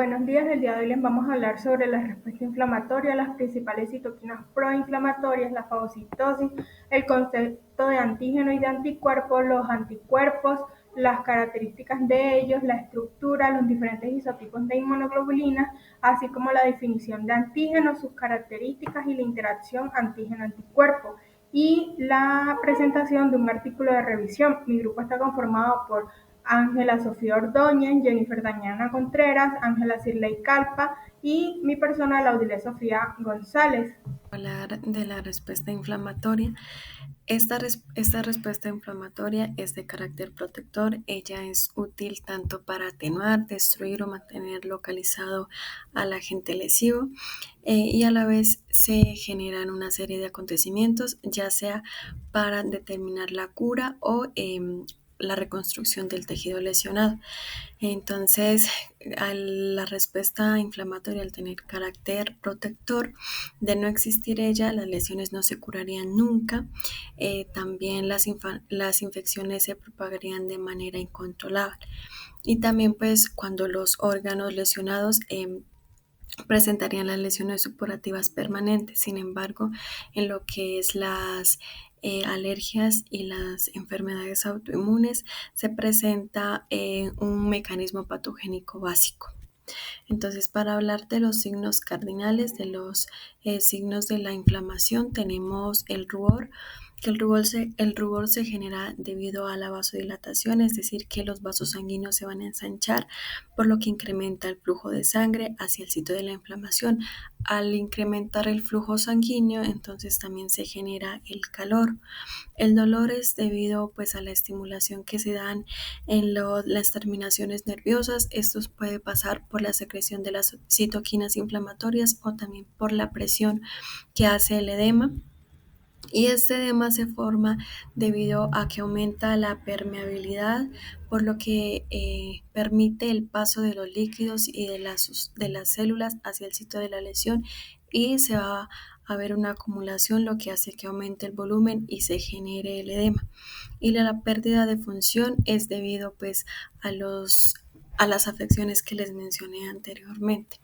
Buenos días, el día de hoy les vamos a hablar sobre la respuesta inflamatoria, las principales citoquinas proinflamatorias, la fagocitosis, el concepto de antígeno y de anticuerpos, los anticuerpos, las características de ellos, la estructura, los diferentes isotipos de inmunoglobulinas, así como la definición de antígenos, sus características y la interacción antígeno-anticuerpo y la presentación de un artículo de revisión. Mi grupo está conformado por Ángela Sofía Ordóñez, Jennifer Dañana Contreras, Ángela Cirley Calpa y mi persona, Laudile Sofía González. Hablar de la respuesta inflamatoria. Esta respuesta inflamatoria es de carácter protector. Ella es útil tanto para atenuar, destruir o mantener localizado al agente lesivo y a la vez se generan una serie de acontecimientos, ya sea para determinar la cura o la reconstrucción del tejido lesionado. Entonces, la respuesta inflamatoria, al tener carácter protector, de no existir ella, las lesiones no se curarían nunca. También las infecciones se propagarían de manera incontrolable. Y también, pues, cuando los órganos lesionados presentarían las lesiones supurativas permanentes. Sin embargo, en lo que es las alergias y las enfermedades autoinmunes, se presenta un mecanismo patogénico básico. Entonces, para hablar de los signos cardinales, de los signos de la inflamación, tenemos el rubor, que el rubor se genera debido a la vasodilatación, es decir, que los vasos sanguíneos se van a ensanchar, por lo que incrementa el flujo de sangre hacia el sitio de la inflamación. Al incrementar el flujo sanguíneo, entonces también se genera el calor. El dolor es debido pues a la estimulación que se dan en las terminaciones nerviosas. Esto puede pasar por la secreción de las citoquinas inflamatorias o también por la presión que hace el edema. Y este edema se forma debido a que aumenta la permeabilidad, por lo que permite el paso de los líquidos y de las células hacia el sitio de la lesión, y se va a ver una acumulación, lo que hace que aumente el volumen y se genere el edema. Y la pérdida de función es debido pues a las afecciones que les mencioné anteriormente.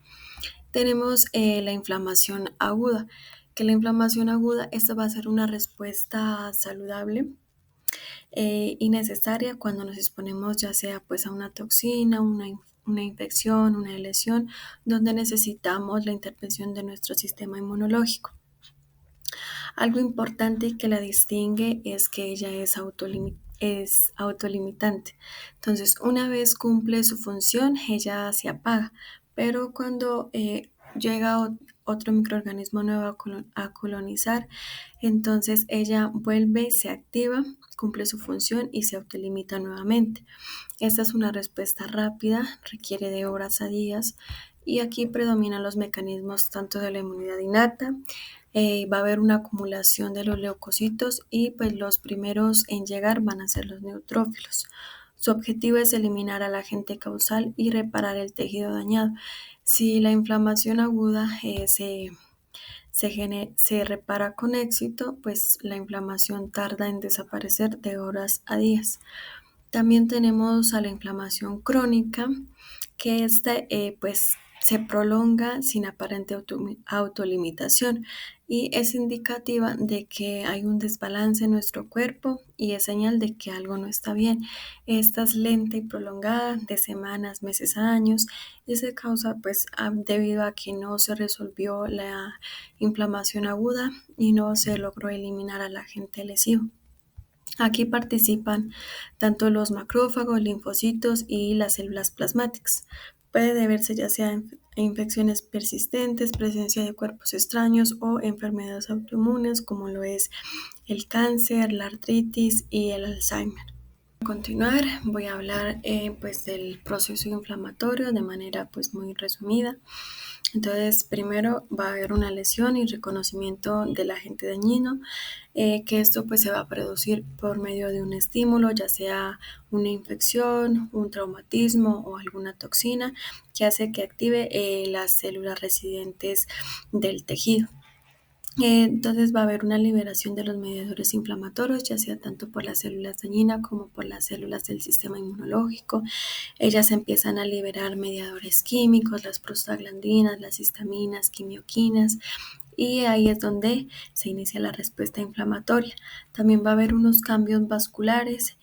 Tenemos la inflamación aguda, que la inflamación aguda, esta va a ser una respuesta saludable y necesaria cuando nos exponemos ya sea pues a una toxina, una infección, una lesión, donde necesitamos la intervención de nuestro sistema inmunológico. Algo importante que la distingue es que ella es autolimitante. Entonces, una vez cumple su función, ella se apaga, pero cuando llega otro microorganismo nuevo a colonizar, entonces ella vuelve, se activa, cumple su función y se autolimita nuevamente. Esta es una respuesta rápida, requiere de horas a días, y aquí predominan los mecanismos tanto de la inmunidad innata. Va a haber una acumulación de los leucocitos y pues los primeros en llegar van a ser los neutrófilos. Su objetivo es eliminar al agente causal y reparar el tejido dañado. Si la inflamación aguda se repara con éxito, pues la inflamación tarda en desaparecer de horas a días. También tenemos a la inflamación crónica, que pues se prolonga sin aparente autolimitación y es indicativa de que hay un desbalance en nuestro cuerpo y es señal de que algo no está bien. Esta es lenta y prolongada de semanas, meses a años, y se causa pues debido a que no se resolvió la inflamación aguda y no se logró eliminar al agente lesivo. Aquí participan tanto los macrófagos, linfocitos y las células plasmáticas. Puede deberse ya sea a infecciones persistentes, presencia de cuerpos extraños o enfermedades autoinmunes como lo es el cáncer, la artritis y el Alzheimer. Para continuar, voy a hablar pues del proceso inflamatorio de manera pues muy resumida. Entonces, primero va a haber una lesión y reconocimiento del agente dañino, que esto pues se va a producir por medio de un estímulo, ya sea una infección, un traumatismo o alguna toxina que hace que active las células residentes del tejido. Entonces va a haber una liberación de los mediadores inflamatorios, ya sea tanto por las células dañinas como por las células del sistema inmunológico. Ellas empiezan a liberar mediadores químicos, las prostaglandinas, las histaminas, quimioquinas, y ahí es donde se inicia la respuesta inflamatoria. También va a haber unos cambios vasculares,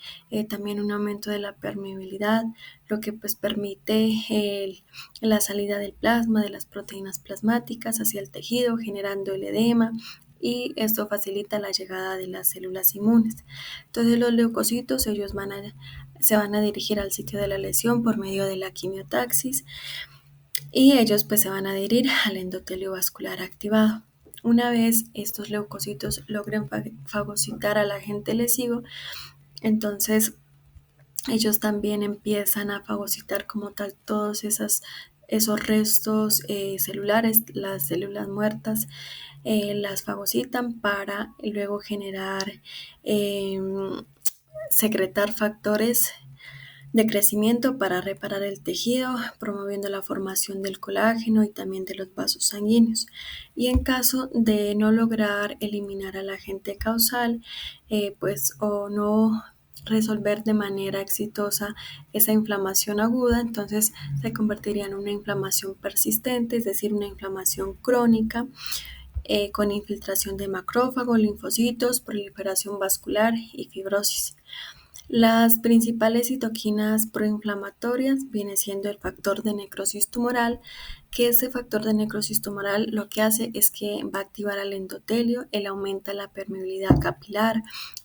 también un aumento de la permeabilidad, lo que pues permite la salida del plasma, de las proteínas plasmáticas hacia el tejido, generando el edema, y esto facilita la llegada de las células inmunes. Entonces los leucocitos, se van a dirigir al sitio de la lesión por medio de la quimiotaxis, y ellos pues se van a adherir al endotelio vascular activado. Una vez estos leucocitos logren fagocitar al agente lesivo, entonces ellos también empiezan a fagocitar como tal esos restos celulares, las células muertas, las fagocitan para luego eh, secretar factores de crecimiento para reparar el tejido, promoviendo la formación del colágeno y también de los vasos sanguíneos. Y en caso de no lograr eliminar al agente causal, pues o no resolver de manera exitosa esa inflamación aguda, entonces se convertiría en una inflamación persistente, es decir, una inflamación crónica, con infiltración de macrófagos, linfocitos, proliferación vascular y fibrosis. Las principales citoquinas proinflamatorias viene siendo el factor de necrosis tumoral, que ese factor de necrosis tumoral lo que hace es que va a activar al endotelio, él aumenta la permeabilidad capilar,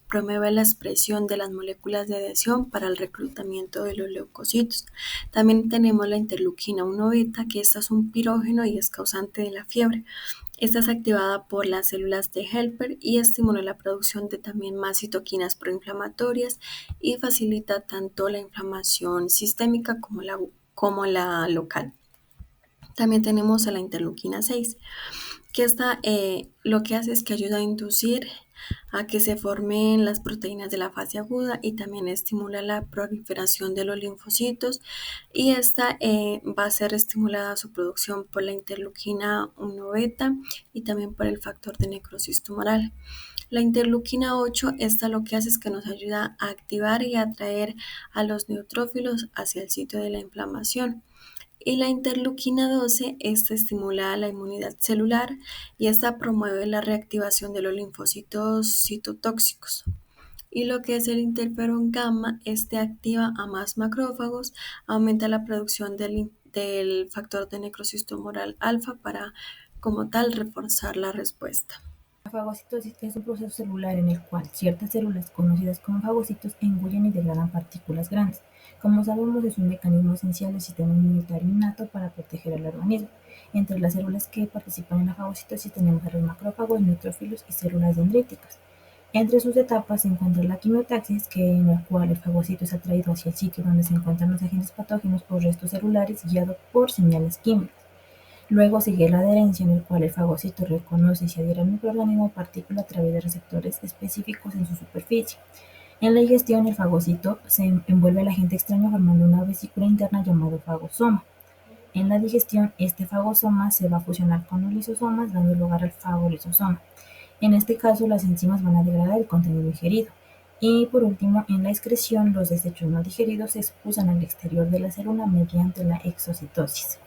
promueve la expresión de las moléculas de adhesión para el reclutamiento de los leucocitos. También tenemos la interleuquina 1 beta, que esta es un pirógeno y es causante de la fiebre. Esta es activada por las células de Helper y estimula la producción de también más citoquinas proinflamatorias, y facilita tanto la inflamación sistémica como la local. También tenemos a la interleuquina 6, que esta lo que hace es que ayuda a inducir a que se formen las proteínas de la fase aguda, y también estimula la proliferación de los linfocitos, y esta va a ser estimulada su producción por la interleuquina 1 beta y también por el factor de necrosis tumoral. La interleuquina 8, esta lo que hace es que nos ayuda a activar y atraer a los neutrófilos hacia el sitio de la inflamación. Y la interleuquina 12, esta estimula la inmunidad celular y esta promueve la reactivación de los linfocitos citotóxicos. Y lo que es el interferón gamma, este activa a más macrófagos, aumenta la producción del factor de necrosis tumoral alfa para, como tal, reforzar la respuesta. La fagocitosis es un proceso celular en el cual ciertas células, conocidas como fagocitos, engullen y degradan partículas grandes. Como sabemos, es un mecanismo esencial del sistema inmunitario innato para proteger al organismo. Entre las células que participan en la fagocitosis tenemos a los macrófagos, neutrófilos y células dendríticas. Entre sus etapas se encuentra la quimiotaxis, en la cual el fagocito es atraído hacia el sitio donde se encuentran los agentes patógenos o restos celulares, guiado por señales químicas. Luego sigue la adherencia, en el cual el fagocito reconoce y se adhiere al microorganismo o partícula a través de receptores específicos en su superficie. En la digestión, el fagocito se envuelve al agente extraño formando una vesícula interna llamado fagosoma. En la digestión, este fagosoma se va a fusionar con los lisosomas, dando lugar al fagolisosoma. En este caso, las enzimas van a degradar el contenido ingerido. Y por último, en la excreción, los desechos no digeridos se expulsan al exterior de la célula mediante la exocitosis.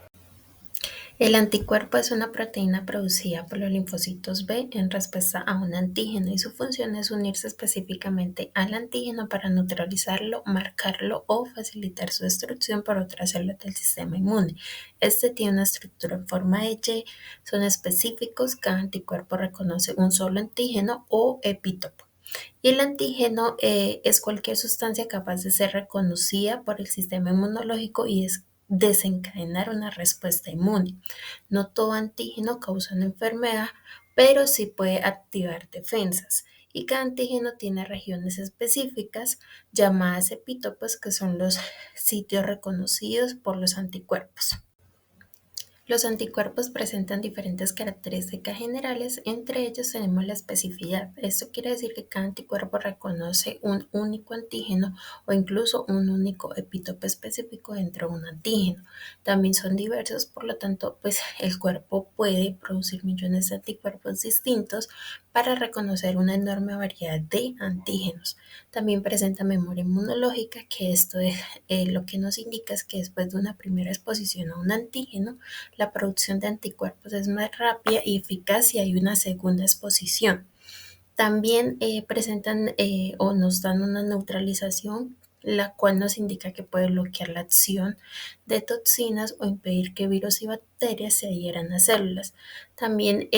El anticuerpo es una proteína producida por los linfocitos B en respuesta a un antígeno, y su función es unirse específicamente al antígeno para neutralizarlo, marcarlo o facilitar su destrucción por otras células del sistema inmune. Este tiene una estructura en forma de Y, son específicos, cada anticuerpo reconoce un solo antígeno o epítopo. Y el antígeno es cualquier sustancia capaz de ser reconocida por el sistema inmunológico y es desencadenar una respuesta inmune. No todo antígeno causa una enfermedad, pero sí puede activar defensas. Y cada antígeno tiene regiones específicas llamadas epítopos, que son los sitios reconocidos por los anticuerpos. Los anticuerpos presentan diferentes características generales, entre ellos tenemos la especificidad. Esto quiere decir que cada anticuerpo reconoce un único antígeno o incluso un único epítope específico dentro de un antígeno. También son diversos, por lo tanto, pues el cuerpo puede producir millones de anticuerpos distintos para reconocer una enorme variedad de antígenos. También presenta memoria inmunológica, que esto es lo que nos indica es que después de una primera exposición a un antígeno, la producción de anticuerpos es más rápida y eficaz si hay una segunda exposición. También presentan o nos dan una neutralización, la cual nos indica que puede bloquear la acción de toxinas o impedir que virus y bacterias se adhieran a células. También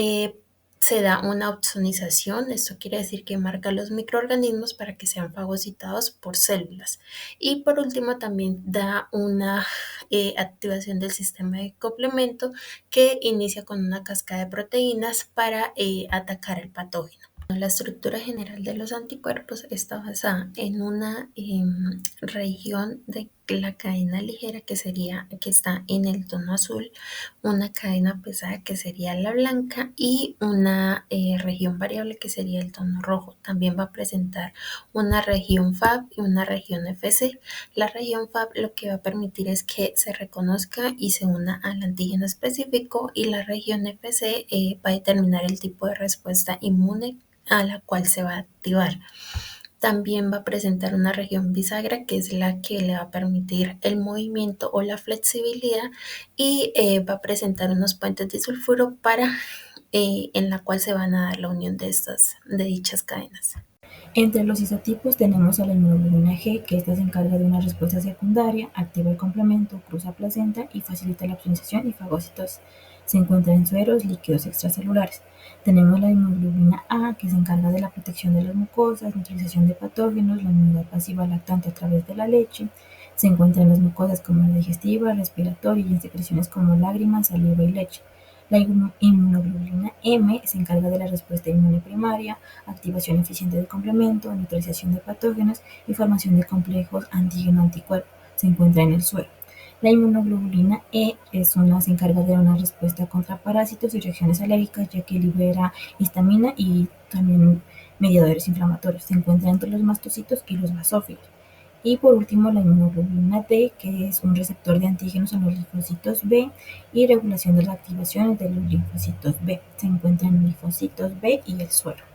se da una opsonización, esto quiere decir que marca los microorganismos para que sean fagocitados por células. Y por último también da una activación del sistema de complemento que inicia con una cascada de proteínas para atacar el patógeno. La estructura general de los anticuerpos está basada en una región de la cadena ligera que está en el tono azul, una cadena pesada que sería la blanca y una región variable que sería el tono rojo. También va a presentar una región FAB y una región FC. La región FAB lo que va a permitir es que se reconozca y se una al antígeno específico, y la región FC va a determinar el tipo de respuesta inmune a la cual se va a activar. También va a presentar una región bisagra, que es la que le va a permitir el movimiento o la flexibilidad, y va a presentar unos puentes disulfuro en la cual se van a dar la unión de dichas cadenas. Entre los isotipos tenemos a la inmunoglobulina G, que esta se encarga de una respuesta secundaria, activa el complemento, cruza placenta y facilita la opsonización y fagocitosis. Se encuentra en sueros líquidos extracelulares. Tenemos la inmunoglobulina A, que se encarga de la protección de las mucosas, neutralización de patógenos, la inmunidad pasiva lactante a través de la leche. Se encuentra en las mucosas como la digestiva, respiratoria y en secreciones como lágrimas, saliva y leche. La inmunoglobulina M se encarga de la respuesta inmune primaria, activación eficiente del complemento, neutralización de patógenos y formación de complejos antígeno-anticuerpo. Se encuentra en el suero. La inmunoglobulina E se encarga de una respuesta contra parásitos y reacciones alérgicas, ya que libera histamina y también mediadores inflamatorios. Se encuentra entre los mastocitos y los basófilos. Y por último, la inmunoglobulina D, que es un receptor de antígenos en los linfocitos B y regulación de las activaciones de los linfocitos B. Se encuentra en los linfocitos B y el suero.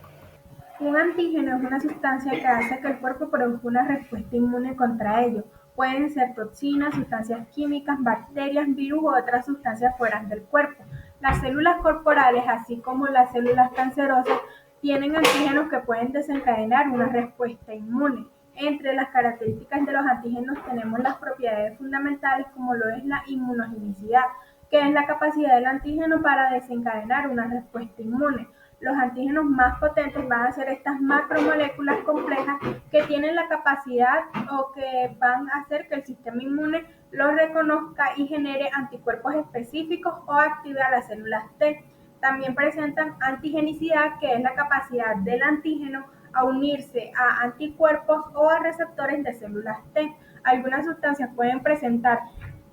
Un antígeno es una sustancia que hace que el cuerpo produzca una respuesta inmune contra ello. Pueden ser toxinas, sustancias químicas, bacterias, virus u otras sustancias fuera del cuerpo. Las células corporales, así como las células cancerosas, tienen antígenos que pueden desencadenar una respuesta inmune. Entre las características de los antígenos tenemos las propiedades fundamentales, como lo es la inmunogenicidad, que es la capacidad del antígeno para desencadenar una respuesta inmune. Los antígenos más potentes van a ser estas macromoléculas complejas que tienen la capacidad o que van a hacer que el sistema inmune los reconozca y genere anticuerpos específicos o active a las células T. También presentan antigenicidad, que es la capacidad del antígeno a unirse a anticuerpos o a receptores de células T. Algunas sustancias pueden presentar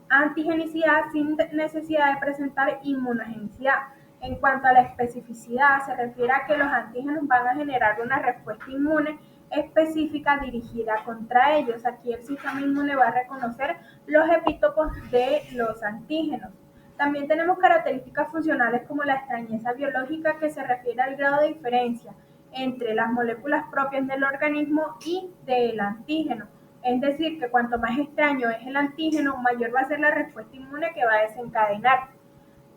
antigenicidad sin necesidad de presentar inmunogenicidad. En cuanto a la especificidad, se refiere a que los antígenos van a generar una respuesta inmune específica dirigida contra ellos. Aquí el sistema inmune va a reconocer los epítopos de los antígenos. También tenemos características funcionales como la extrañeza biológica, que se refiere al grado de diferencia entre las moléculas propias del organismo y del antígeno. Es decir, que cuanto más extraño es el antígeno, mayor va a ser la respuesta inmune que va a desencadenar.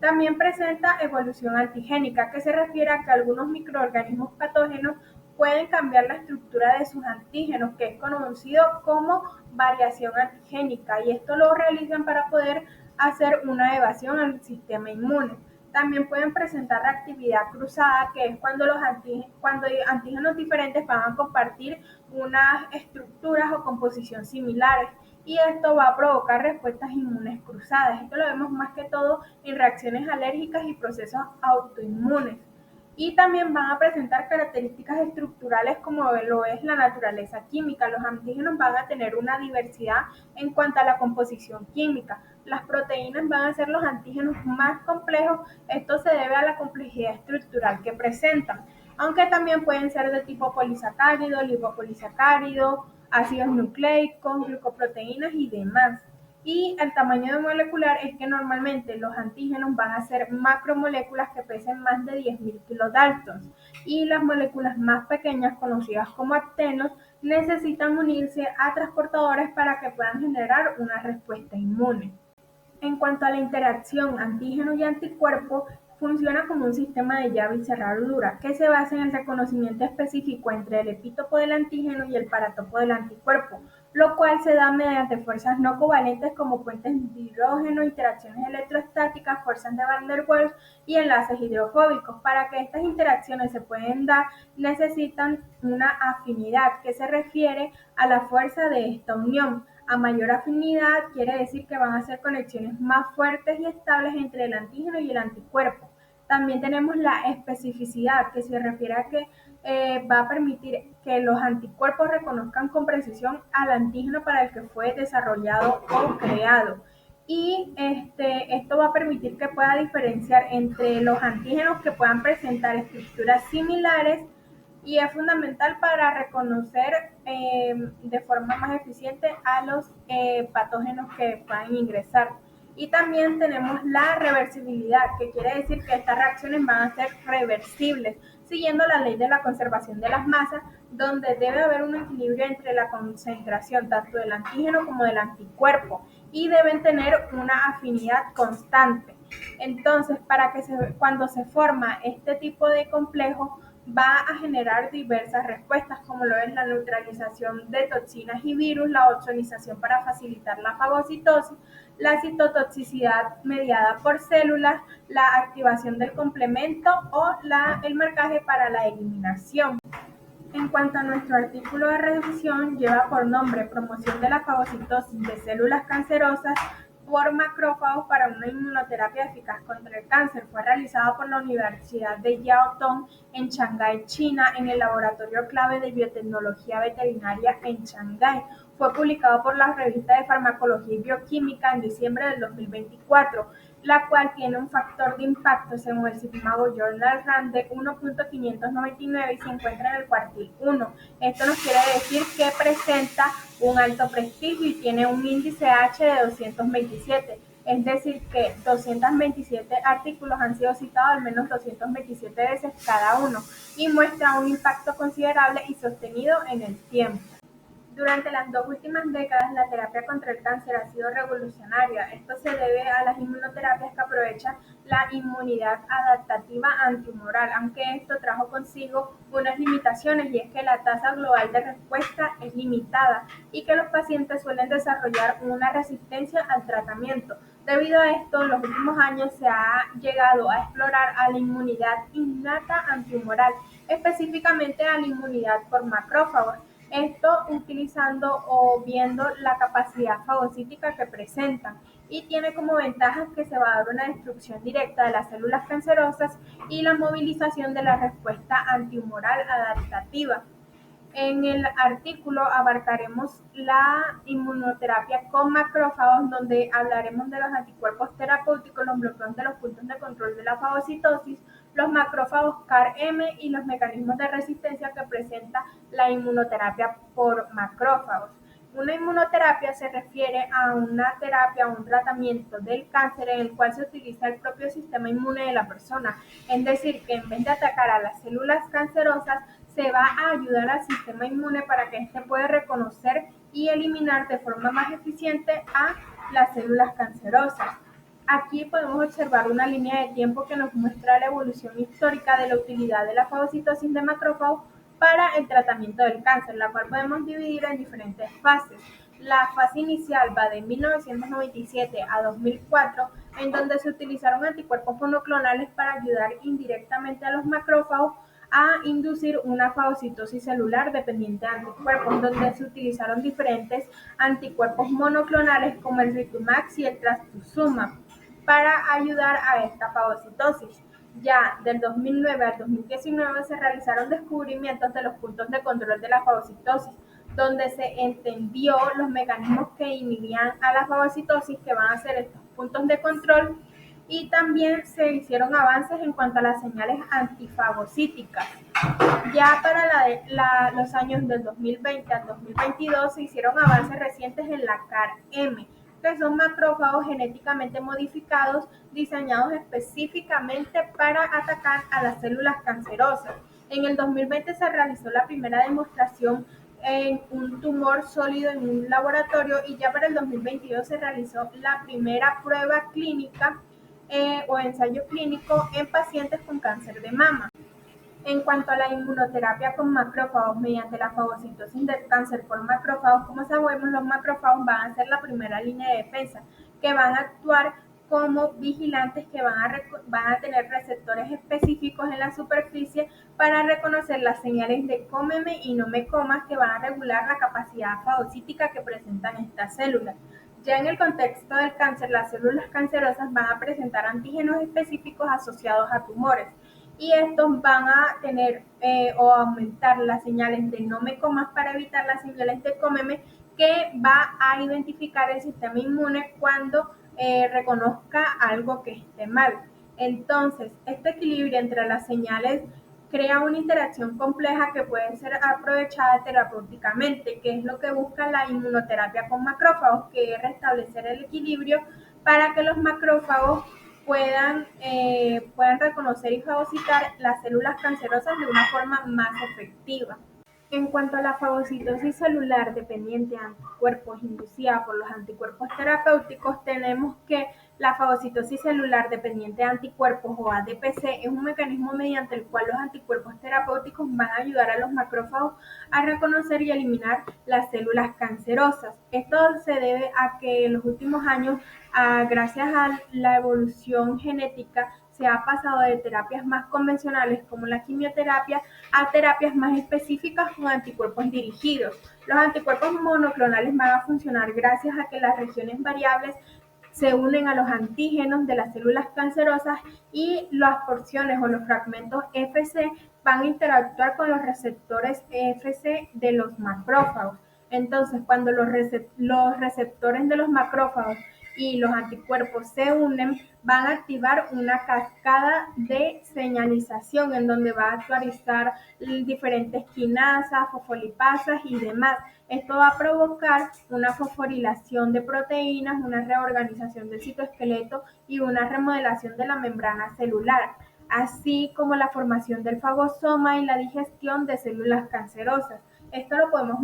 También presenta evolución antigénica, que se refiere a que algunos microorganismos patógenos pueden cambiar la estructura de sus antígenos, que es conocido como variación antigénica, y esto lo realizan para poder hacer una evasión al sistema inmune. También pueden presentar reactividad cruzada, que es cuando antígenos diferentes van a compartir unas estructuras o composición similares, y esto va a provocar respuestas inmunes cruzadas. Esto lo vemos más que todo en reacciones alérgicas y procesos autoinmunes. Y también van a presentar características estructurales, como lo es la naturaleza química. Los antígenos van a tener una diversidad en cuanto a la composición química. Las proteínas van a ser los antígenos más complejos. Esto se debe a la complejidad estructural que presentan, aunque también pueden ser de tipo polisacárido, lipopolisacárido, ácidos nucleicos, glucoproteínas y demás. Y el tamaño molecular es que normalmente los antígenos van a ser macromoléculas que pesen más de 10.000 kilodaltons y las moléculas más pequeñas, conocidas como actenos, necesitan unirse a transportadores para que puedan generar una respuesta inmune. En cuanto a la interacción antígeno y anticuerpo, funciona como un sistema de llave y cerradura que se basa en el reconocimiento específico entre el epítopo del antígeno y el paratopo del anticuerpo, lo cual se da mediante fuerzas no covalentes como puentes de hidrógeno, interacciones electrostáticas, fuerzas de Van der Waals y enlaces hidrofóbicos. Para que estas interacciones se puedan dar, necesitan una afinidad que se refiere a la fuerza de esta unión. A mayor afinidad quiere decir que van a ser conexiones más fuertes y estables entre el antígeno y el anticuerpo. También tenemos la especificidad, que se refiere a que va a permitir que los anticuerpos reconozcan con precisión al antígeno para el que fue desarrollado o creado. Y esto va a permitir que pueda diferenciar entre los antígenos que puedan presentar estructuras similares y es fundamental para reconocer de forma más eficiente a los patógenos que puedan ingresar. Y también tenemos la reversibilidad, que quiere decir que estas reacciones van a ser reversibles, siguiendo la ley de la conservación de las masas, donde debe haber un equilibrio entre la concentración tanto del antígeno como del anticuerpo y deben tener una afinidad constante. Entonces, cuando se forma este tipo de complejo, va a generar diversas respuestas, como lo es la neutralización de toxinas y virus, la ozonización para facilitar la fagocitosis, la citotoxicidad mediada por células, la activación del complemento o el marcaje para la eliminación. En cuanto a nuestro artículo de revisión, lleva por nombre Promoción de la fagocitosis de células cancerosas por macrófagos para una inmunoterapia eficaz contra el cáncer. Fue realizado por la Universidad de Yao Tong en Shanghái, China, en el Laboratorio Clave de Biotecnología Veterinaria en Shanghái. Fue publicado por la Revista de Farmacología y Bioquímica en diciembre del 2024, la cual tiene un factor de impacto según el Sigmago Journal Rand de 1.599 y se encuentra en el cuartil 1. Esto nos quiere decir que presenta un alto prestigio y tiene un índice H de 227. Es decir, que 227 artículos han sido citados al menos 227 veces cada uno y muestra un impacto considerable y sostenido en el tiempo. Durante las 2 últimas décadas, la terapia contra el cáncer ha sido revolucionaria. Esto se debe a las inmunoterapias que aprovechan la inmunidad adaptativa antihumoral, aunque esto trajo consigo unas limitaciones, y es que la tasa global de respuesta es limitada y que los pacientes suelen desarrollar una resistencia al tratamiento. Debido a esto, en los últimos años se ha llegado a explorar a la inmunidad innata antihumoral, específicamente a la inmunidad por macrófagos. Esto utilizando o viendo la capacidad fagocítica que presentan, y tiene como ventajas que se va a dar una destrucción directa de las células cancerosas y la movilización de la respuesta antihumoral adaptativa. En el artículo abarcaremos la inmunoterapia con macrófagos, donde hablaremos de los anticuerpos terapéuticos, los bloqueos de los puntos de control de la fagocitosis, los macrófagos CAR-M y los mecanismos de resistencia que presenta la inmunoterapia por macrófagos. Una inmunoterapia se refiere a una terapia o un tratamiento del cáncer en el cual se utiliza el propio sistema inmune de la persona, es decir, que en vez de atacar a las células cancerosas, se va a ayudar al sistema inmune para que éste pueda reconocer y eliminar de forma más eficiente a las células cancerosas. Aquí podemos observar una línea de tiempo que nos muestra la evolución histórica de la utilidad de la fagocitosis de macrófagos para el tratamiento del cáncer, la cual podemos dividir en diferentes fases. La fase inicial va de 1997 a 2004, en donde se utilizaron anticuerpos monoclonales para ayudar indirectamente a los macrófagos a inducir una fagocitosis celular dependiente de anticuerpos, donde se utilizaron diferentes anticuerpos monoclonales como el Ritumax y el Trastuzumab para ayudar a esta fagocitosis. Ya del 2009 al 2019 se realizaron descubrimientos de los puntos de control de la fagocitosis, donde se entendió los mecanismos que inhibían a la fagocitosis, que van a ser estos puntos de control, y también se hicieron avances en cuanto a las señales antifagocíticas. Ya para los años del 2020 al 2022 se hicieron avances recientes en la CAR-M, que son macrófagos genéticamente modificados diseñados específicamente para atacar a las células cancerosas. En el 2020 se realizó la primera demostración en un tumor sólido en un laboratorio, y ya para el 2022 se realizó la primera prueba clínica o ensayo clínico en pacientes con cáncer de mama. En cuanto a la inmunoterapia con macrófagos mediante la fagocitosis del cáncer por macrófagos, como sabemos, los macrófagos van a ser la primera línea de defensa, que van a actuar como vigilantes, que van a tener receptores específicos en la superficie para reconocer las señales de cómeme y no me comas, que van a regular la capacidad fagocítica que presentan estas células. Ya en el contexto del cáncer, las células cancerosas van a presentar antígenos específicos asociados a tumores, y estos van a tener o aumentar las señales de no me comas para evitar las señales de cómeme, que va a identificar el sistema inmune cuando reconozca algo que esté mal. Entonces, este equilibrio entre las señales crea una interacción compleja que puede ser aprovechada terapéuticamente, que es lo que busca la inmunoterapia con macrófagos, que es restablecer el equilibrio para que los macrófagos puedan reconocer y fagocitar las células cancerosas de una forma más efectiva. En cuanto a la fagocitosis celular dependiente de anticuerpos inducida por los anticuerpos terapéuticos, tenemos que la fagocitosis celular dependiente de anticuerpos, o ADPC, es un mecanismo mediante el cual los anticuerpos terapéuticos van a ayudar a los macrófagos a reconocer y eliminar las células cancerosas. Esto se debe a que en los últimos años, gracias a la evolución genética, se ha pasado de terapias más convencionales como la quimioterapia a terapias más específicas con anticuerpos dirigidos. Los anticuerpos monoclonales van a funcionar gracias a que las regiones variables se unen a los antígenos de las células cancerosas, y las porciones o los fragmentos FC van a interactuar con los receptores FC de los macrófagos. Entonces, cuando los receptores de los macrófagos y los anticuerpos se unen, van a activar una cascada de señalización en donde va a actualizar diferentes quinasas, fosfolipasas y demás. Esto va a provocar una fosforilación de proteínas, una reorganización del citoesqueleto y una remodelación de la membrana celular, así como la formación del fagosoma y la digestión de células cancerosas. Esto lo podemos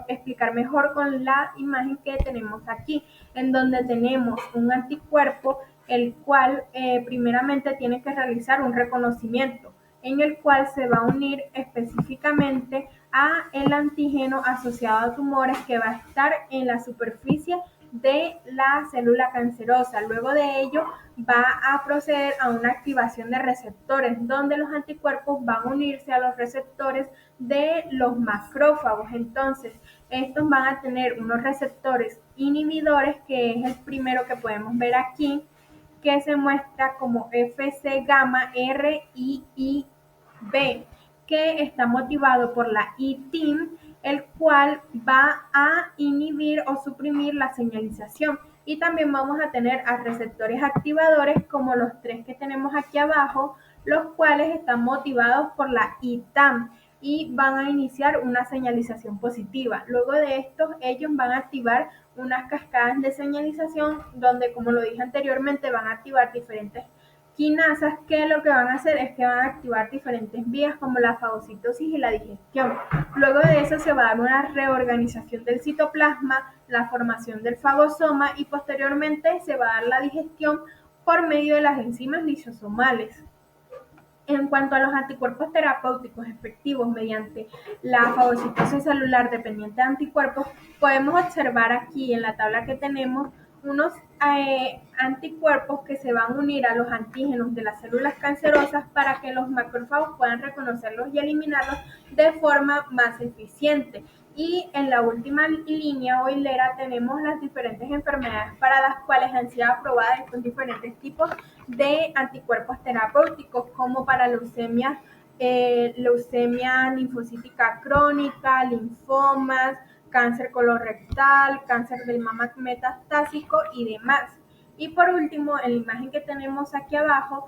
explicar mejor con la imagen que tenemos aquí, en donde tenemos un anticuerpo, el cual primeramente tiene que realizar un reconocimiento, en el cual se va a unir específicamente a el antígeno asociado a tumores, que va a estar en la superficie de la célula cancerosa. Luego de ello va a proceder a una activación de receptores, donde los anticuerpos van a unirse a los receptores de los macrófagos. Entonces, estos van a tener unos receptores inhibidores, que es el primero que podemos ver aquí, que se muestra como Fc gamma RIIB, que está motivado por la ITIM, el cual va a inhibir o suprimir la señalización. Y también vamos a tener a receptores activadores, como los tres que tenemos aquí abajo, los cuales están motivados por la ITAM y van a iniciar una señalización positiva. Luego de estos, ellos van a activar unas cascadas de señalización, donde, como lo dije anteriormente, van a activar diferentes quinasas, que lo que van a hacer es que van a activar diferentes vías como la fagocitosis y la digestión. Luego de eso se va a dar una reorganización del citoplasma, la formación del fagosoma, y posteriormente se va a dar la digestión por medio de las enzimas lisosomales. En cuanto a los anticuerpos terapéuticos efectivos mediante la fagocitosis celular dependiente de anticuerpos, podemos observar aquí en la tabla que tenemos unos anticuerpos que se van a unir a los antígenos de las células cancerosas para que los macrófagos puedan reconocerlos y eliminarlos de forma más eficiente. Y en la última línea o hilera tenemos las diferentes enfermedades para las cuales han sido aprobadas estos diferentes tipos de anticuerpos terapéuticos, como para leucemia linfocítica crónica, linfomas, cáncer colorectal, cáncer del mama metastásico y demás. Y por último, en la imagen que tenemos aquí abajo,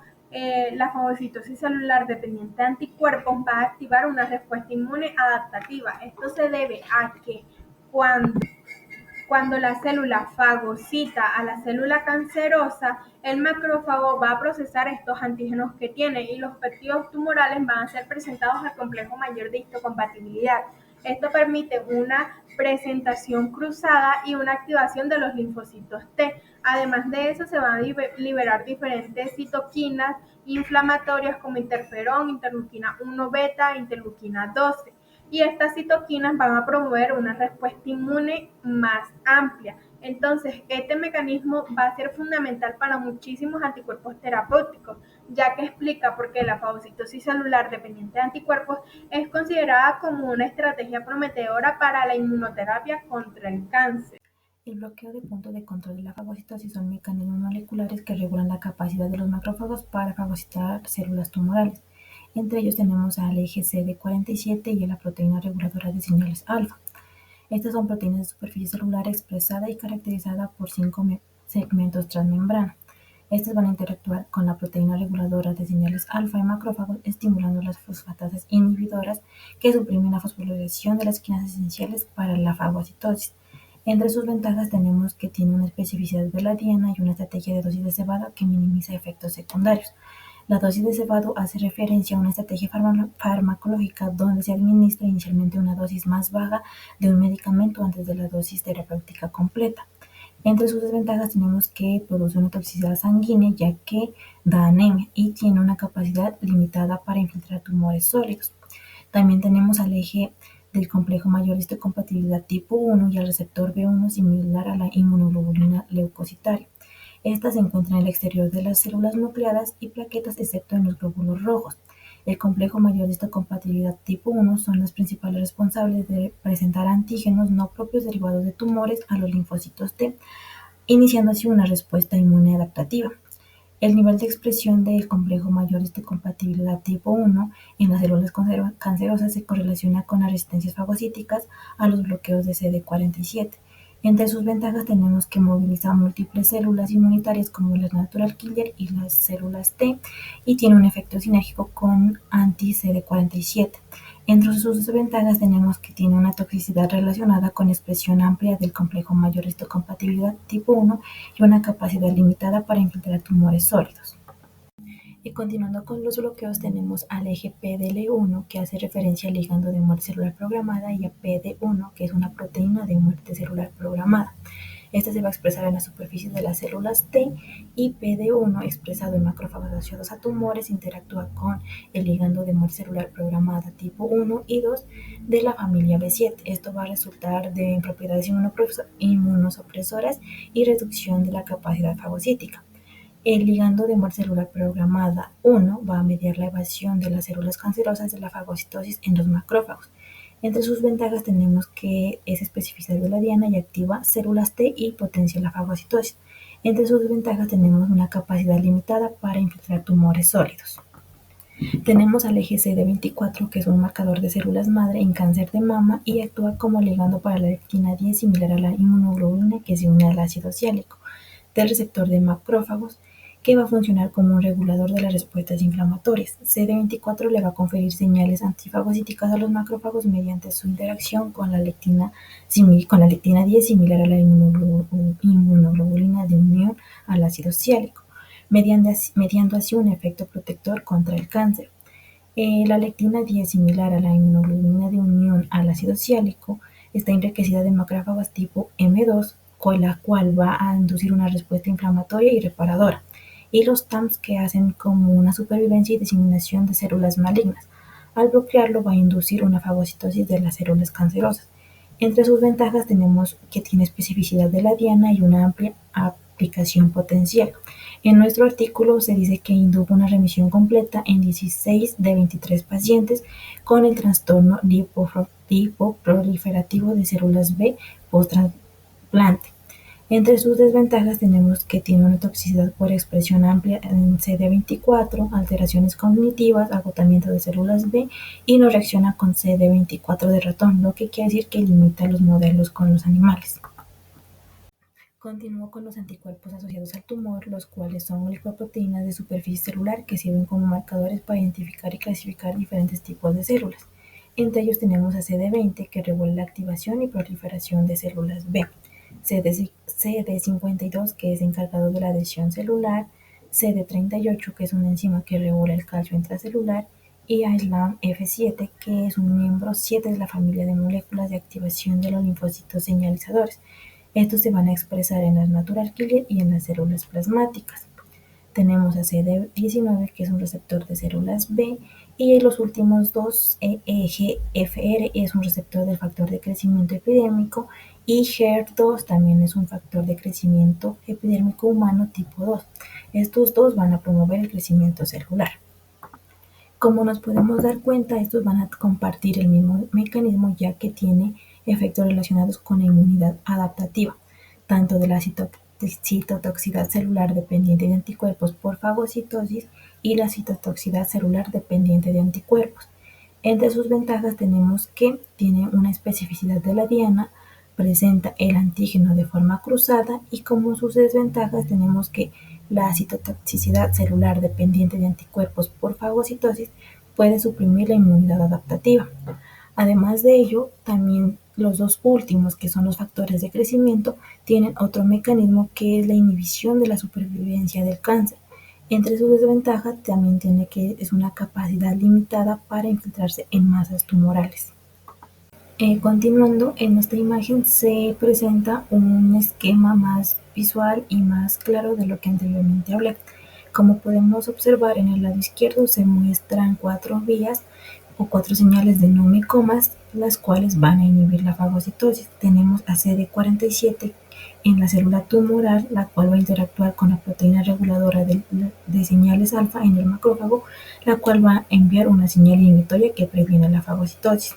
la fagocitosis celular dependiente de anticuerpos va a activar una respuesta inmune adaptativa. Esto se debe a que cuando la célula fagocita a la célula cancerosa, el macrófago va a procesar estos antígenos que tiene y los péptidos tumorales van a ser presentados al complejo mayor de histocompatibilidad. Esto permite una presentación cruzada y una activación de los linfocitos T. Además de eso, se van a liberar diferentes citoquinas inflamatorias como interferón, interleuquina 1 beta, interleuquina 12. Y estas citoquinas van a promover una respuesta inmune más amplia. Entonces, este mecanismo va a ser fundamental para muchísimos anticuerpos terapéuticos, ya que explica por qué la fagocitosis celular dependiente de anticuerpos es considerada como una estrategia prometedora para la inmunoterapia contra el cáncer. El bloqueo de puntos de control de la fagocitosis son mecanismos moleculares que regulan la capacidad de los macrófagos para fagocitar células tumorales. Entre ellos tenemos al eje CD47 y a la proteína reguladora de señales alfa. Estas son proteínas de superficie celular expresada y caracterizada por 5 segmentos transmembrana. Estas van a interactuar con la proteína reguladora de señales alfa en macrófagos, estimulando las fosfatasas inhibidoras que suprimen la fosforilación de las quinas esenciales para la fagocitosis. Entre sus ventajas tenemos que tiene una especificidad de la diana y una estrategia de dosis de cebado que minimiza efectos secundarios. La dosis de cebado hace referencia a una estrategia farmacológica donde se administra inicialmente una dosis más baja de un medicamento antes de la dosis terapéutica completa. Entre sus desventajas tenemos que produce una toxicidad sanguínea ya que da anemia y tiene una capacidad limitada para infiltrar tumores sólidos. También tenemos al eje del complejo mayor de histocompatibilidad tipo 1 y al receptor B1 similar a la inmunoglobulina leucocitaria. Esta se encuentra en el exterior de las células nucleadas y plaquetas excepto en los glóbulos rojos. El complejo mayor de histocompatibilidad tipo 1 son los principales responsables de presentar antígenos no propios derivados de tumores a los linfocitos T, iniciando así una respuesta inmune adaptativa. El nivel de expresión del complejo mayor de histocompatibilidad tipo 1 en las células cancerosas se correlaciona con las resistencias fagocíticas a los bloqueos de CD47. Entre sus ventajas tenemos que moviliza múltiples células inmunitarias como las natural killer y las células T y tiene un efecto sinérgico con anti-CD47. Entre sus desventajas tenemos que tiene una toxicidad relacionada con expresión amplia del complejo mayor de histocompatibilidad tipo 1 y una capacidad limitada para infiltrar tumores sólidos. Y continuando con los bloqueos tenemos al eje PDL1 que hace referencia al ligando de muerte celular programada y a PD1 que es una proteína de muerte celular programada. Esta se va a expresar en la superficie de las células T y PD1 expresado en macrófagos asociados a tumores interactúa con el ligando de muerte celular programada tipo 1 y 2 de la familia B7. Esto va a resultar de propiedades inmunosupresoras y reducción de la capacidad fagocítica. El ligando de muerte celular programada 1 va a mediar la evasión de las células cancerosas de la fagocitosis en los macrófagos. Entre sus ventajas tenemos que es especificidad de la diana y activa células T y potencia la fagocitosis. Entre sus desventajas tenemos una capacidad limitada para infiltrar tumores sólidos. Tenemos al eje CD24 que es un marcador de células madre en cáncer de mama y actúa como ligando para la lectina 10 similar a la inmunoglobulina que se une al ácido ciálico del receptor de macrófagos que va a funcionar como un regulador de las respuestas inflamatorias. CD24 le va a conferir señales antifagocíticas a los macrófagos mediante su interacción con la lectina 10 similar a la inmunoglobulina de unión al ácido ciálico, mediando así un efecto protector contra el cáncer. La lectina 10 similar a la inmunoglobulina de unión al ácido ciálico está enriquecida de macrófagos tipo M2, con la cual va a inducir una respuesta inflamatoria y reparadora, y los TAMs que hacen como una supervivencia y diseminación de células malignas. Al bloquearlo va a inducir una fagocitosis de las células cancerosas. Entre sus ventajas tenemos que tiene especificidad de la diana y una amplia aplicación potencial. En nuestro artículo se dice que indujo una remisión completa en 16 de 23 pacientes con el trastorno lipoproliferativo de células B post-trasplante. Entre sus desventajas tenemos que tiene una toxicidad por expresión amplia en CD24, alteraciones cognitivas, agotamiento de células B y no reacciona con CD24 de ratón, lo que quiere decir que limita los modelos con los animales. Continúo con los anticuerpos asociados al tumor, los cuales son glicoproteínas de superficie celular que sirven como marcadores para identificar y clasificar diferentes tipos de células. Entre ellos tenemos a CD20, que regula la activación y proliferación de células B, CD52, que es encargado de la adhesión celular, CD38, que es una enzima que regula el calcio intracelular, y a SLAM-F7, que es un miembro 7 de la familia de moléculas de activación de los linfocitos señalizadores. Estos se van a expresar en las natural killer y en las células plasmáticas. Tenemos a CD19, que es un receptor de células B, y los últimos dos, EGFR, es un receptor del factor de crecimiento epidérmico, y HER2 también es un factor de crecimiento epidérmico humano tipo 2. Estos dos van a promover el crecimiento celular. Como nos podemos dar cuenta, estos van a compartir el mismo mecanismo, ya que tiene efectos relacionados con la inmunidad adaptativa, tanto de la citotoxicidad celular dependiente de anticuerpos por fagocitosis y la citotoxicidad celular dependiente de anticuerpos. Entre sus ventajas tenemos que tiene una especificidad de la diana, presenta el antígeno de forma cruzada, y como sus desventajas tenemos que la citotoxicidad celular dependiente de anticuerpos por fagocitosis puede suprimir la inmunidad adaptativa. Además de ello, también los dos últimos, que son los factores de crecimiento, tienen otro mecanismo, que es la inhibición de la supervivencia del cáncer. Entre sus desventajas también tiene que es una capacidad limitada para infiltrarse en masas tumorales. Continuando, en esta imagen se presenta un esquema más visual y más claro de lo que anteriormente hablé. Como podemos observar, en el lado izquierdo se muestran 4 vías o 4 señales de nomicomas, las cuales van a inhibir la fagocitosis. Tenemos a CD47 en la célula tumoral, la cual va a interactuar con la proteína reguladora de señales alfa en el macrófago, la cual va a enviar una señal inhibitoria que previene la fagocitosis.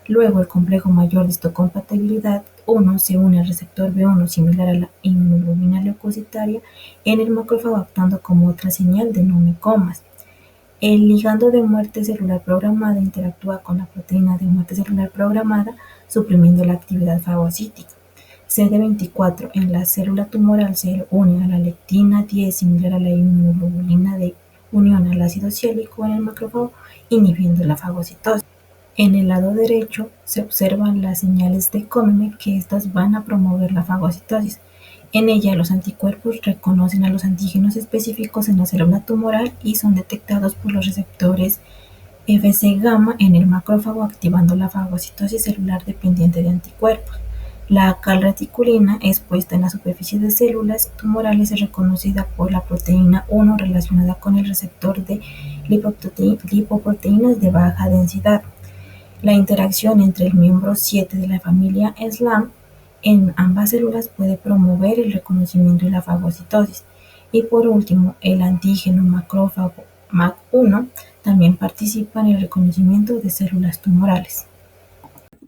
Luego, el complejo mayor de histocompatibilidad 1 se une al receptor B1, similar a la inmunoglobulina leucocitaria, en el macrófago, actuando como otra señal de nomicomas. El ligando de muerte celular programada interactúa con la proteína de muerte celular programada, suprimiendo la actividad fagocítica. CD24 en la célula tumoral se une a la lectina 10, similar a la inmunoglobulina de unión al ácido ciálico en el macrófago, inhibiendo la fagocitosis. En el lado derecho se observan las señales de Complement, que estas van a promover la fagocitosis. En ella, los anticuerpos reconocen a los antígenos específicos en la célula tumoral y son detectados por los receptores Fc gamma en el macrófago, activando la fagocitosis celular dependiente de anticuerpos. La calreticulina expuesta en la superficie de células tumorales es reconocida por la proteína 1 relacionada con el receptor de lipoproteínas de baja densidad. La interacción entre el miembro 7 de la familia SLAM en ambas células puede promover el reconocimiento y la fagocitosis. Y por último, el antígeno macrófago MAC1 también participa en el reconocimiento de células tumorales.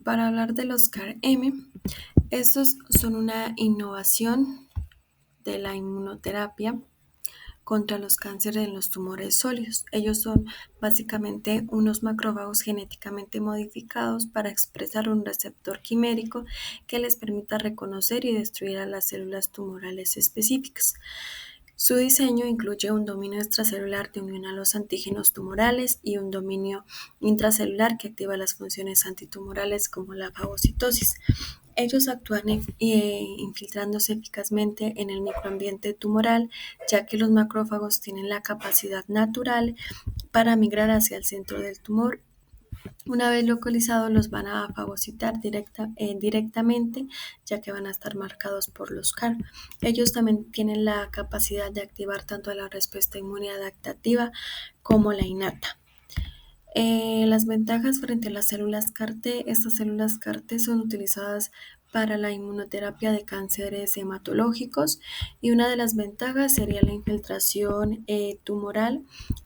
Para hablar de los CAR-M, estos son una innovación de la inmunoterapia contra los cánceres en los tumores sólidos. Ellos son básicamente unos macrófagos genéticamente modificados para expresar un receptor quimérico que les permita reconocer y destruir a las células tumorales específicas. Su diseño incluye un dominio extracelular de unión a los antígenos tumorales y un dominio intracelular que activa las funciones antitumorales como la fagocitosis. Ellos actúan infiltrándose eficazmente en el microambiente tumoral, ya que los macrófagos tienen la capacidad natural para migrar hacia el centro del tumor. Una vez localizados, los van a fagocitar directamente, ya que van a estar marcados por los CAR. Ellos también tienen la capacidad de activar tanto la respuesta inmune adaptativa como la innata. Las ventajas frente a las células CAR-T. Estas células CAR-T son utilizadas para la inmunoterapia de cánceres hematológicos, y una de las ventajas sería la infiltración tumoral,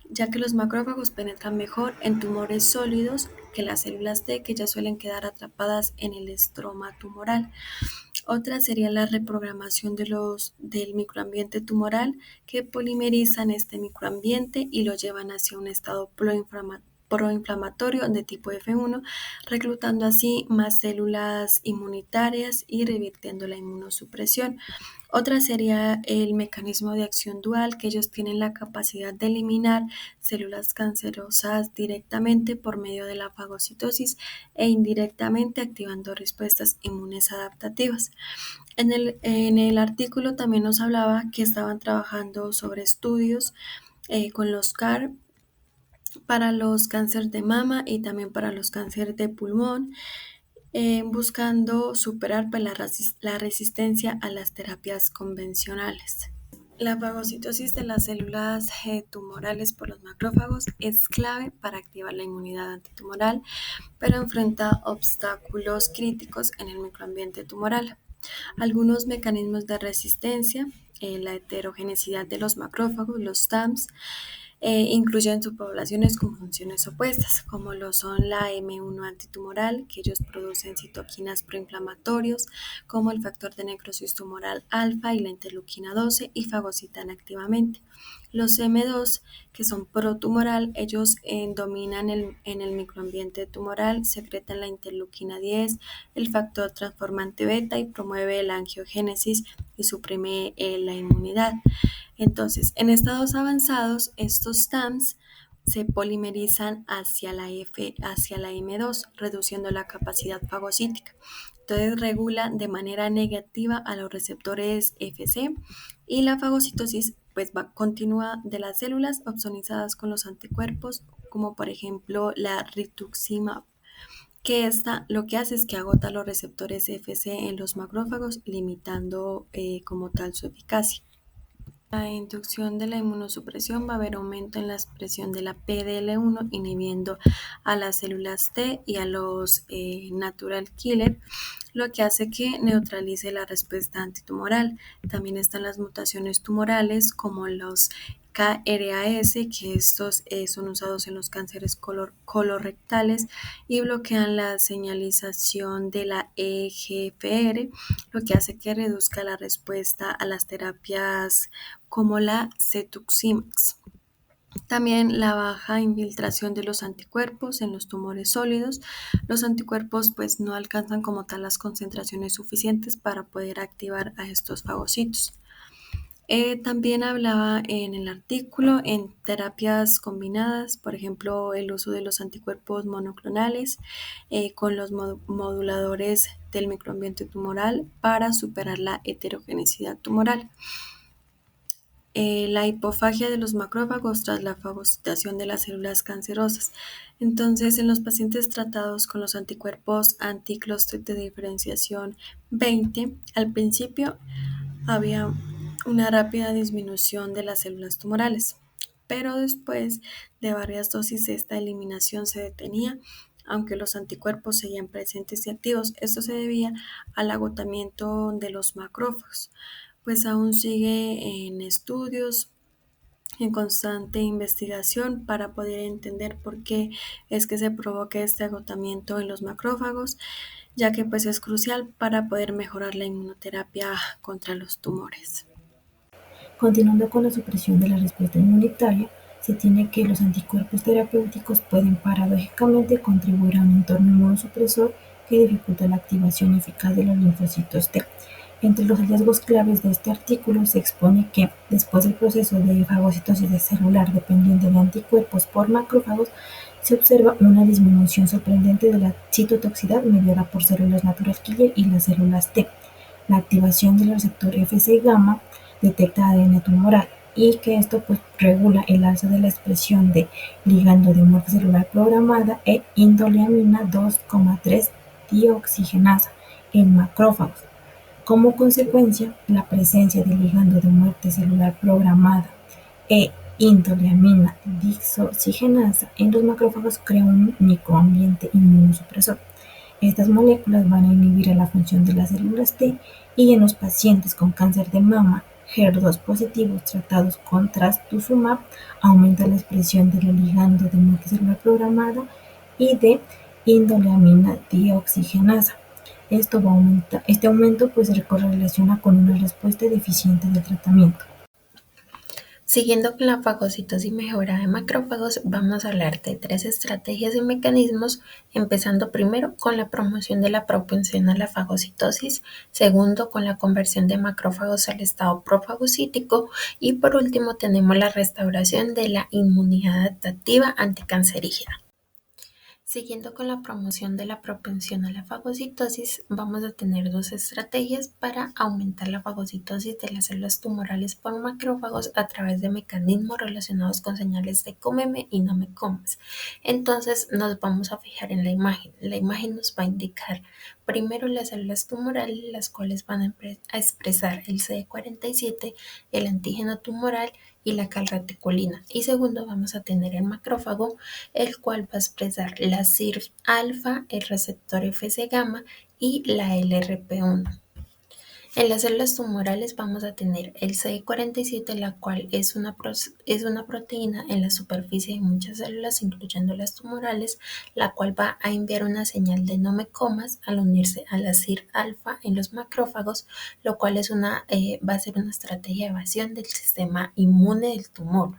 ya que los macrófagos penetran mejor en tumores sólidos que las células T, que ya suelen quedar atrapadas en el estroma tumoral. Otra sería la reprogramación del microambiente tumoral, que polimerizan este microambiente y lo llevan hacia un estado proinflamatorio de tipo F1, reclutando así más células inmunitarias y revirtiendo la inmunosupresión. Otra sería el mecanismo de acción dual, que ellos tienen la capacidad de eliminar células cancerosas directamente por medio de la fagocitosis e indirectamente activando respuestas inmunes adaptativas. En el artículo también nos hablaba que estaban trabajando sobre estudios con los CAR para los cánceres de mama y también para los cánceres de pulmón, buscando superar pues, la resistencia a las terapias convencionales. La fagocitosis de las células tumorales por los macrófagos es clave para activar la inmunidad antitumoral, pero enfrenta obstáculos críticos en el microambiente tumoral. Algunos mecanismos de resistencia, la heterogeneidad de los macrófagos, los TAMs, incluyen subpoblaciones con funciones opuestas, como lo son la M1 antitumoral, que ellos producen citoquinas proinflamatorios, como el factor de necrosis tumoral alfa y la interleuquina 12, y fagocitan activamente. Los M2, que son protumoral, ellos dominan en el microambiente tumoral, secretan la interleuquina 10, el factor transformante beta y promueve la angiogénesis y suprime la inmunidad. Entonces, en estados avanzados, estos TAMs se polimerizan hacia la M2, reduciendo la capacidad fagocítica. Entonces, regula de manera negativa a los receptores Fc y la fagocitosis pues continúa de las células opsonizadas con los anticuerpos, como por ejemplo la rituximab, que esta lo que hace es que agota los receptores Fc en los macrófagos, limitando como tal su eficacia. La inducción de la inmunosupresión va a haber aumento en la expresión de la PDL1, inhibiendo a las células T y a los natural killer, lo que hace que neutralice la respuesta antitumoral. También están las mutaciones tumorales como los KRAS, que estos son usados en los cánceres colorectales y bloquean la señalización de la EGFR, lo que hace que reduzca la respuesta a las terapias como la cetuximab. También la baja infiltración de los anticuerpos en los tumores sólidos. Los anticuerpos pues no alcanzan como tal las concentraciones suficientes para poder activar a estos fagocitos. También hablaba en el artículo en terapias combinadas, por ejemplo, el uso de los anticuerpos monoclonales con los moduladores del microambiente tumoral para superar la heterogeneidad tumoral. La hipofagia de los macrófagos tras la fagocitación de las células cancerosas. Entonces, en los pacientes tratados con los anticuerpos anticlúster de diferenciación 20, al principio había una rápida disminución de las células tumorales, pero después de varias dosis esta eliminación se detenía, aunque los anticuerpos seguían presentes y activos. Esto se debía al agotamiento de los macrófagos, pues aún sigue en estudios, en constante investigación para poder entender por qué es que se provoca este agotamiento en los macrófagos, ya que pues es crucial para poder mejorar la inmunoterapia contra los tumores. Continuando con la supresión de la respuesta inmunitaria, se tiene que los anticuerpos terapéuticos pueden paradójicamente contribuir a un entorno inmunosupresor que dificulta la activación eficaz de los linfocitos T. Entre los hallazgos claves de este artículo se expone que, después del proceso de fagocitosis celular dependiente de anticuerpos por macrófagos, se observa una disminución sorprendente de la citotoxicidad mediada por células natural killer y las células T, la activación del receptor Fc gamma detecta ADN tumoral y que esto pues regula el alza de la expresión de ligando de muerte celular programada e indoleamina 2,3 dioxigenasa en macrófagos. Como consecuencia, la presencia de ligando de muerte celular programada e indoleamina dioxigenasa en los macrófagos crea un microambiente inmunosupresor. Estas moléculas van a inhibir a la función de las células T y en los pacientes con cáncer de mama HER2 positivos tratados con trastuzumab aumenta la expresión del ligando de muerte celular programada y de indoleamina dioxigenasa. Este aumento pues se correlaciona con una respuesta deficiente del tratamiento. Siguiendo con la fagocitosis mejorada de macrófagos, vamos a hablar de 3 estrategias y mecanismos, empezando primero con la promoción de la propensión a la fagocitosis, segundo con la conversión de macrófagos al estado profagocítico y por último tenemos la restauración de la inmunidad adaptativa anticancerígena. Siguiendo con la promoción de la propensión a la fagocitosis, vamos a tener 2 estrategias para aumentar la fagocitosis de las células tumorales por macrófagos a través de mecanismos relacionados con señales de cómeme y no me comas. Entonces nos vamos a fijar en la imagen. La imagen nos va a indicar primero las células tumorales, las cuales van a expresar el CD47, el antígeno tumoral y la calreticulina. Y segundo vamos a tener el macrófago, el cual va a expresar la CIRF-alfa, el receptor Fc gamma y la LRP1. En las células tumorales vamos a tener el CD47, la cual es una proteína en la superficie de muchas células, incluyendo las tumorales, la cual va a enviar una señal de no me comas al unirse a la CIRF-alfa en los macrófagos, lo cual va a ser una estrategia de evasión del sistema inmune del tumor.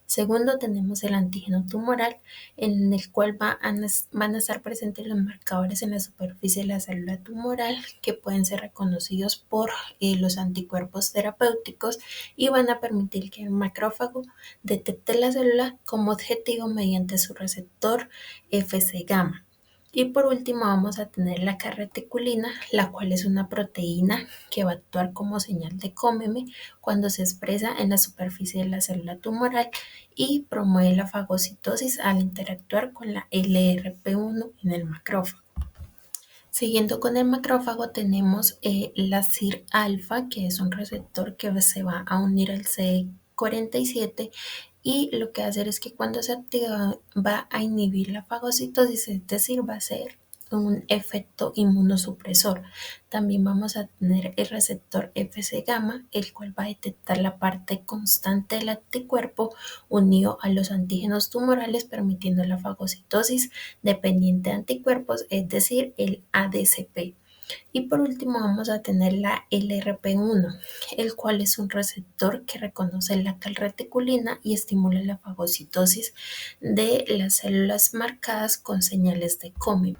Segundo, tenemos el antígeno tumoral, en el cual van a estar presentes los marcadores en la superficie de la célula tumoral, que pueden ser reconocidos por los anticuerpos terapéuticos y van a permitir que el macrófago detecte la célula como objetivo mediante su receptor Fc gamma. Y por último vamos a tener la carreticulina, la cual es una proteína que va a actuar como señal de cómeme cuando se expresa en la superficie de la célula tumoral y promueve la fagocitosis al interactuar con la LRP1 en el macrófago. Siguiendo con el macrófago tenemos la CIR-alfa, que es un receptor que se va a unir al CD47 y lo que va a hacer es que cuando se activa va a inhibir la fagocitosis, es decir, va a ser un efecto inmunosupresor. También vamos a tener el receptor Fc gamma, el cual va a detectar la parte constante del anticuerpo unido a los antígenos tumorales, permitiendo la fagocitosis dependiente de anticuerpos, es decir, el ADCP. Y por último vamos a tener la LRP1, el cual es un receptor que reconoce la calreticulina y estimula la fagocitosis de las células marcadas con señales de cómeme.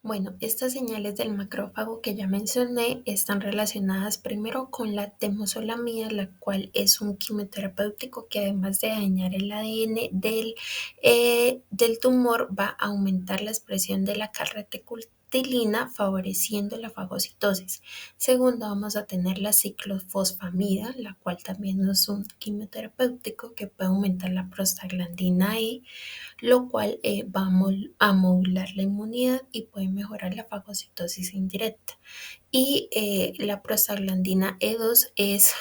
Bueno, estas señales del macrófago que ya mencioné están relacionadas primero con la temozolomía, la cual es un quimioterapéutico que además de dañar el ADN del tumor va a aumentar la expresión de la calreticulina, favoreciendo la fagocitosis. Segundo, vamos a tener la ciclofosfamida, la cual también es un quimioterapéutico que puede aumentar la prostaglandina E, lo cual va a modular la inmunidad y puede mejorar la fagocitosis indirecta. Y la prostaglandina E2 es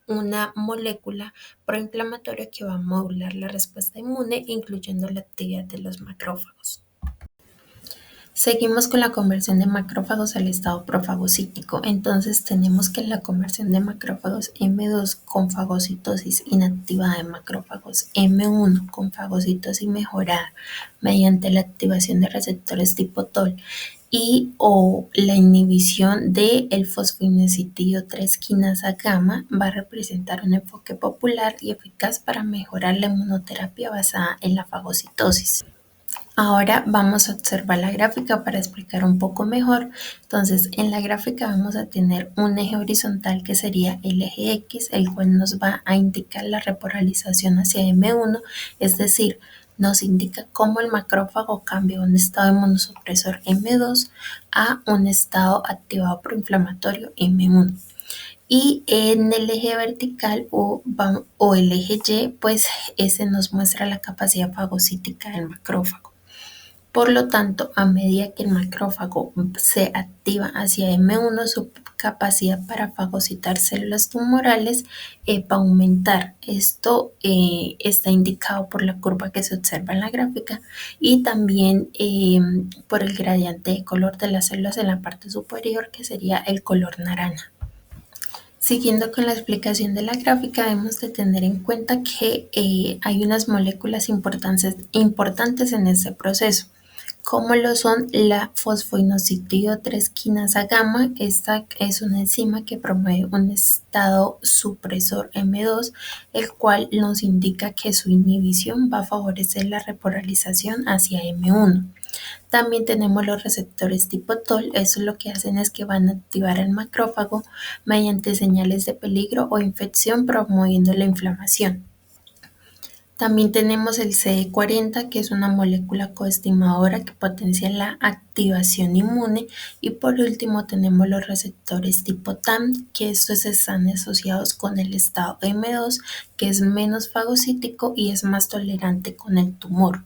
una molécula proinflamatoria que va a modular la respuesta inmune, incluyendo la actividad de los macrófagos. Seguimos con la conversión de macrófagos al estado profagocítico. Entonces tenemos que la conversión de macrófagos M2 con fagocitosis inactivada de macrófagos M1 con fagocitosis mejorada mediante la activación de receptores tipo TOL y o la inhibición del fosfoinositidio 3 quinasa gamma va a representar un enfoque popular y eficaz para mejorar la inmunoterapia basada en la fagocitosis. Ahora vamos a observar la gráfica para explicar un poco mejor. Entonces, en la gráfica vamos a tener un eje horizontal que sería el eje X, el cual nos va a indicar la repolarización hacia M1, es decir, nos indica cómo el macrófago cambia de un estado inmunosupresor M2 a un estado activado proinflamatorio M1. Y en el eje vertical o el eje Y, pues ese nos muestra la capacidad fagocítica del macrófago. Por lo tanto, a medida que el macrófago se activa hacia M1, su capacidad para fagocitar células tumorales va a aumentar. Esto está indicado por la curva que se observa en la gráfica y también por el gradiente de color de las células en la parte superior, que sería el color naranja. Siguiendo con la explicación de la gráfica, debemos de tener en cuenta que hay unas moléculas importantes en este proceso, como lo son la fosfoinositido 3 quinasa gamma. Esta es una enzima que promueve un estado supresor M2, el cual nos indica que su inhibición va a favorecer la repolarización hacia M1. También tenemos los receptores tipo TOL. Eso lo que hacen es que van a activar el macrófago mediante señales de peligro o infección, promoviendo la inflamación. También tenemos el CD40, que es una molécula coestimuladora que potencia la activación inmune. Y por último tenemos los receptores tipo TAM, que estos están asociados con el estado M2, que es menos fagocítico y es más tolerante con el tumor.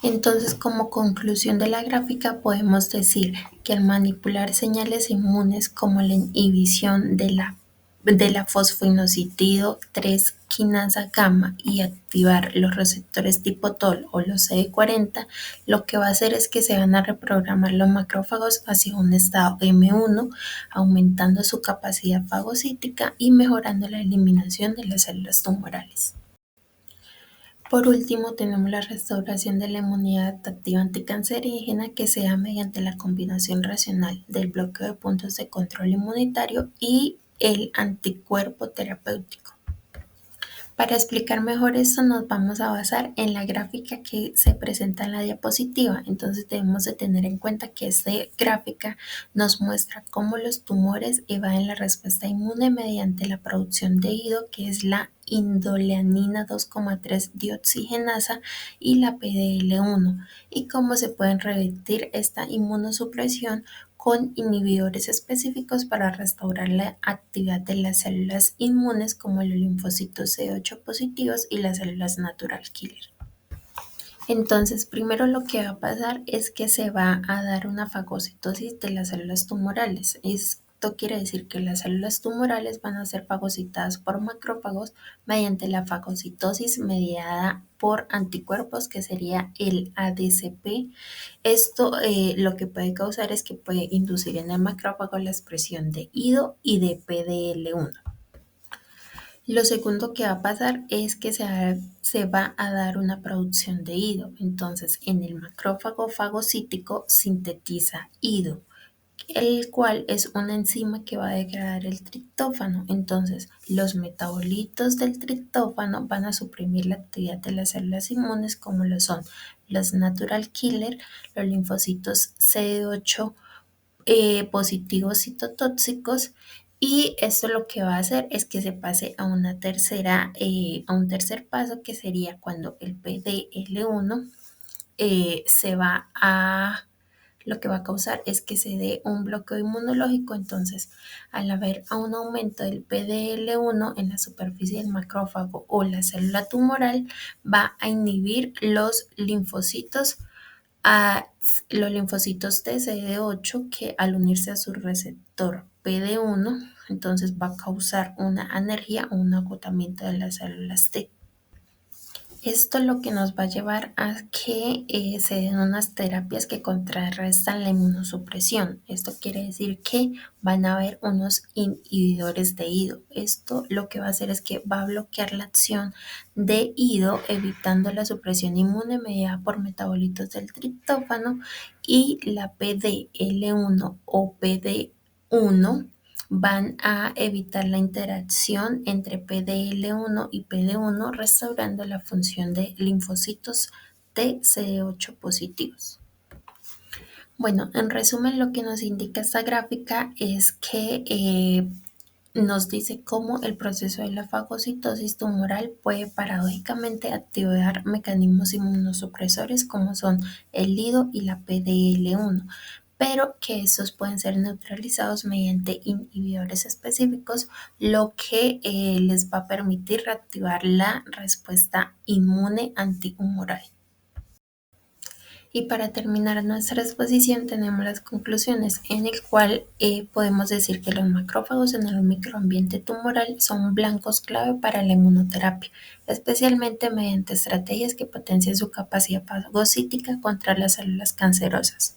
Entonces, como conclusión de la gráfica, podemos decir que al manipular señales inmunes como la inhibición de la fosfoinositido 3 quinasa gamma y activar los receptores tipo TOL o los CD40, lo que va a hacer es que se van a reprogramar los macrófagos hacia un estado M1, aumentando su capacidad fagocítica y mejorando la eliminación de las células tumorales. Por último, tenemos la restauración de la inmunidad adaptativa anticancerígena, que se da mediante la combinación racional del bloqueo de puntos de control inmunitario y el anticuerpo terapéutico. Para explicar mejor esto, nos vamos a basar en la gráfica que se presenta en la diapositiva. Entonces debemos de tener en cuenta que esta gráfica nos muestra cómo los tumores evaden la respuesta inmune mediante la producción de IDO, que es la indoleanina 2,3 dioxigenasa, y la PDL1, y cómo se pueden revertir esta inmunosupresión con inhibidores específicos para restaurar la actividad de las células inmunes, como los linfocitos CD8 positivos y las células natural killer. Entonces, primero lo que va a pasar es que se va a dar una fagocitosis de las células tumorales. Esto quiere decir que las células tumorales van a ser fagocitadas por macrófagos mediante la fagocitosis mediada por anticuerpos, que sería el ADCP. Esto lo que puede causar es que puede inducir en el macrófago la expresión de IDO y de PDL1. Lo segundo que va a pasar es que se va a dar una producción de IDO. Entonces, en el macrófago fagocítico sintetiza IDO, el cual es una enzima que va a degradar el triptófano. Entonces, los metabolitos del triptófano van a suprimir la actividad de las células inmunes, como lo son los natural killer, los linfocitos CD8 positivos citotóxicos. Y esto lo que va a hacer es que se pase a a un tercer paso, que sería cuando el PDL1 lo que va a causar es que se dé un bloqueo inmunológico. Entonces, al haber un aumento del PDL1 en la superficie del macrófago o la célula tumoral, va a inhibir los linfocitos T CD8, que al unirse a su receptor PD1, entonces va a causar una anergia o un agotamiento de las células T. Esto lo que nos va a llevar a que se den unas terapias que contrarrestan la inmunosupresión. Esto quiere decir que van a haber unos inhibidores de IDO. Esto lo que va a hacer es que va a bloquear la acción de IDO, evitando la supresión inmune mediada por metabolitos del triptófano, y la PDL1 o PD1 van a evitar la interacción entre PDL1 y PD1, restaurando la función de linfocitos T CD8 positivos. Bueno, en resumen, lo que nos indica esta gráfica es que nos dice cómo el proceso de la fagocitosis tumoral puede paradójicamente activar mecanismos inmunosupresores como son el IDO y la PDL1, pero que estos pueden ser neutralizados mediante inhibidores específicos, lo que les va a permitir reactivar la respuesta inmune antihumoral. Y para terminar nuestra exposición tenemos las conclusiones, en el cual podemos decir que los macrófagos en el microambiente tumoral son blancos clave para la inmunoterapia, especialmente mediante estrategias que potencian su capacidad fagocítica contra las células cancerosas.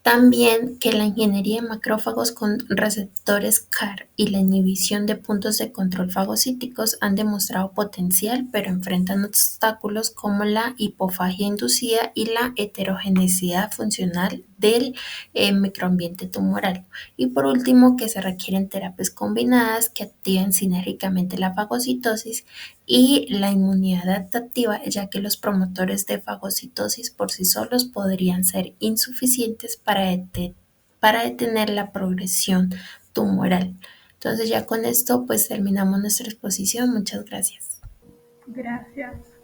También que la ingeniería de macrófagos con receptores CAR y la inhibición de puntos de control fagocíticos han demostrado potencial, pero enfrentan obstáculos como la hipofagia inducida y la heterogeneidad funcional del microambiente tumoral. Y por último, que se requieren terapias combinadas que activen sinérgicamente la fagocitosis y la inmunidad adaptativa, ya que los promotores de fagocitosis por sí solos podrían ser insuficientes para detener la progresión tumoral. Entonces ya con esto pues terminamos nuestra exposición. Muchas gracias. Gracias.